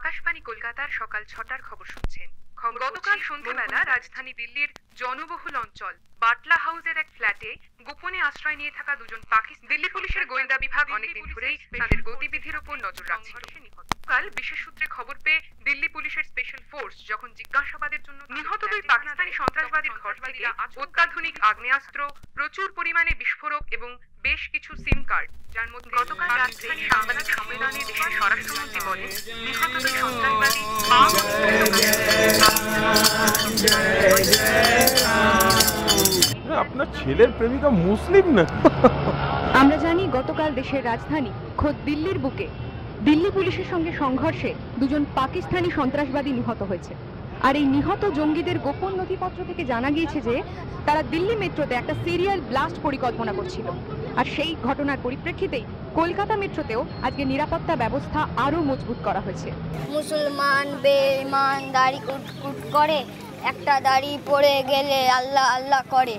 আকাশবাণী কলকাতার সকাল 6টার খবর শুনছেন। গতকাল সন্ধ্যাবেলা রাজধানী দিল্লির জনবহুল অঞ্চল বাটলা হাউসের এক ফ্ল্যাটে গোপনে আশ্রয় নিয়ে থাকা দুজন পাকিস্তানি দিল্লি পুলিশের গোয়েন্দা বিভাগ অনেকদিন ধরেই তাদের গতিবিধির উপর নজর রাখছিল। কাল বিশেষ সূত্রে খবর পেয়ে দিল্লি পুলিশের স্পেশাল ফোর্স যখন জিজ্ঞাসাবাদের জন্য নিহত দুই পাকিস্তানি সন্ত্রাসবাদীর ঘর থেকে অত্যাধুনিক আগ্নেয়াস্ত্র, প্রচুর পরিমাণে বিস্ফোরক এবং বেশ কিছু সিম কার্ড, যার মধ্যে গতকাল রাত্রে সাংবাদিক সম্মেলনে দেশের স্বরাষ্ট্রমন্ত্রী বলেন নিহত দুই সন্ত্রাসবাদী আপনার ছেলের প্রেমিকা মুসলিম না? আমরা জানি গতকাল দেশের রাজধানী খোদ দিল্লির বুকে দিল্লি পুলিশের সঙ্গে সংঘর্ষে দুজন পাকিস্তানি সন্ত্রাসবাদী নিহত হয়েছে। আর এই নিহত জঙ্গিদের গোপন নথিপত্র থেকে জানা গিয়েছে যে তারা দিল্লি মেট্রোতে একটা সিরিয়াল ব্লাস্ট পরিকল্পনা করছিল। আর সেই ঘটনার পরিপ্রেক্ষিতেই কলকাতা মেট্রোতেও আজকে নিরাপত্তা ব্যবস্থা আরও মজবুত করা হয়েছে। মুসলমান বেঈমান দাড়ি কুটকুট করে, একটা দাড়ি পড়ে গেলে আল্লাহ আল্লাহ করে।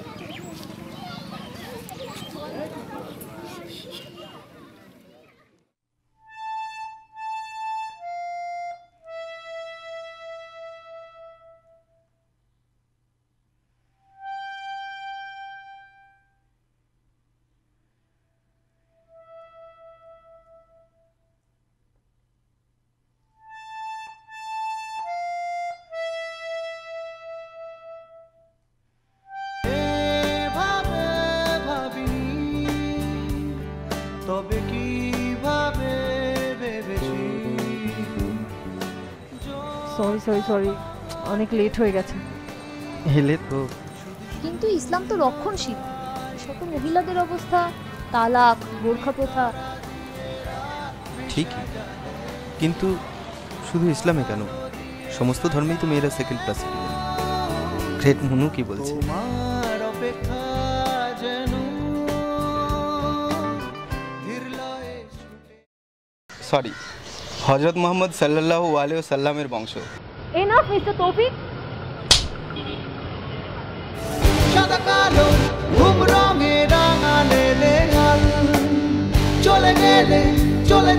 তবে কিভাবে ভেবেছি। সরি অনেক লেট হয়ে গেছে। হেলে তো কিন্তু ইসলাম তো রক্ষণশীল। ছোট মহিলাদের অবস্থা, তালাক, বোরখা প্রথা। ঠিকই, কিন্তু শুধু ইসলামে কেন, সমস্ত ধর্মেই তো মেয়েরা second class citizen. Great Manu কি বলছে? তোমার অপেক্ষা যেন সরি, হযরত মুহাম্মদ সাল্লাল্লাহু আলাইহি ওয়াসাল্লামের বংশ। এনাফ মিস্টার তৌফিক। সাদা কালো ঘুম রঙে রাঙালে চলে গেলে চলে